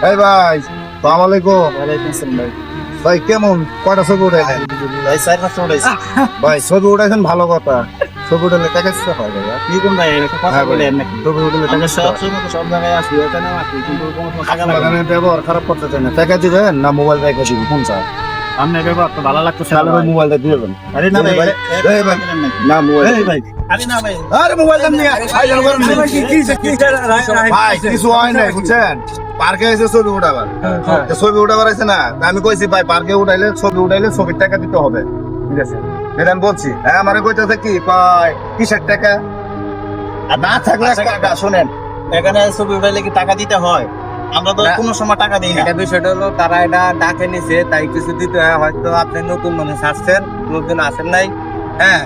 এই ভাই সালাম আলাইকুম। ওয়ালাইকুম আসসালাম ভাই। ভাই কেমন কয়টা ছবি উঠাইলেন? ভাই 4-5টা উঠাইছি। ভাই ছবি উঠাইছেন ভালো কথা, ছবি উঠাইলে টাকা দিতে হয় ভাইয়া। কি কোন ভাই একটা কথা হ্যাঁ ভাই, বলেন নাকি? ছবি উঠাইলে টাকা আমরা দিতে হয়। সব সময় তো সব জায়গায় আসি, ওখানেও আসি, কিন্তু কোনো সময় টাকা লাগে না। বাগানের ব্যবহার খারাপ করতে চাই না, টাকা দিবেন না মোবাইল রেখে দিবেন কোনটা? আপনার ব্যবহার তো ভালো লাগতো তাহলে ভাই মোবাইলটা দিয়ে দেবেন। আরে না ভাই, ভাই, এই ভাই, না মোবাইল এই ভাই, আরে না ভাই, আরে মোবাইলটা নিয়ে আইলেন করেন না। ভাই কিছু হয় নাই বুঝছেন, পার্কে এসে ছবি উঠাবার, তো ছবি উঠাবার আছে না, তা আমি কইছি ভাই পার্কে উঠাইলে ছবির টাকা দিতে হবে, ঠিক আছে? এটা আমি বলছি, হ্যাঁ আমারে কইতেছে কি কয় কিসের টাকা? আর না থাকলে আচ্ছা কাকা শুনেন, এখানে ছবি উঠাইলে কি টাকা দিতে হয়? আমরা তো না। কোনো সময় টাকা দিই না। এটা বিষয়টা হলো তারা এটা ডাকে নিছে, তাই কিছু দিতে হয়। হয়তো আপনি নতুন মানুষ আসছেন, লোকজন আসেন নাই, হ্যাঁ।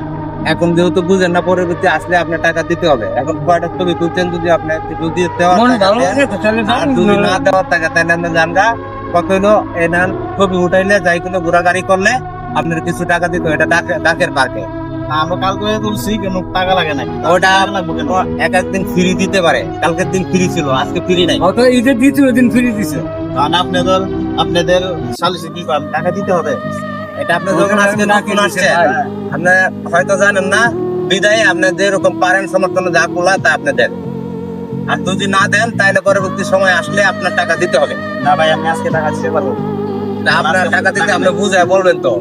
এখন যেহেতু বুঝেন না, পরবর্তী আসলে আপনার টাকা দিতে হবে। এখন কয়টা ছবি তুলছেন, যদি আপনি কিছু দিয়ে দেওয়ার টাকা দেন, আর যদি না দেওয়ার টাকা তাহলে আপনি জানগা কত হলো এই নেন। ছবি উঠাইলে যাই কোনো ঘোরাগাড়ি করলে আপনার কিছু টাকা দিতে হয়। এটা ডাকের পার্কে। আমরা কালকে তুলছি, কোনো টাকা লাগে না। ওটা টাকা লাগবে কেন? এক একদিন ফ্রি দিতে পারে। কালকের দিন ফ্রি ছিল, আজকে ফ্রি নাই। হয়তো ঈদের দ্বিতীয় দিন ফ্রি দিছে। কারণ আপনাদের সালিসে কি করেন? টাকা দিতে হবে। এটা আপনি যখন আজকে নতুন আসছেন, আপনি হয়তো জানেন না, বিদায় আপনি যেরকম পারেন সমর্থন যা গুলা তা আপনি দেন। আর যদি না দেন তাহলে পরবর্তী সময় আসলে আপনার টাকা দিতে হবে। না ভাই, আমি আজকে টাকা দিতে পারবো। তা আপনার টাকা দিতে আপনি বুঝায় বলবেন তো।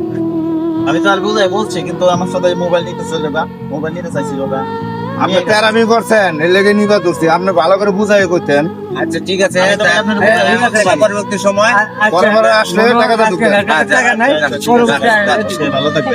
আমি তো আর বুঝাই বলছি, কিন্তু আমার সাথে মোবাইল নিতে চলে বা মোবাইল নিতে চাইছিল বা আপনি তেরামি করছেন, এর লেগে নিবা দোষী, আপনি ভালো করে বুঝাই করতেন। আচ্ছা ঠিক আছে, আমি তো আপনার পরবর্তী সময় পরে আসলে টাকাটা ঢুকে টাকা নাই, ভালো থাকবে।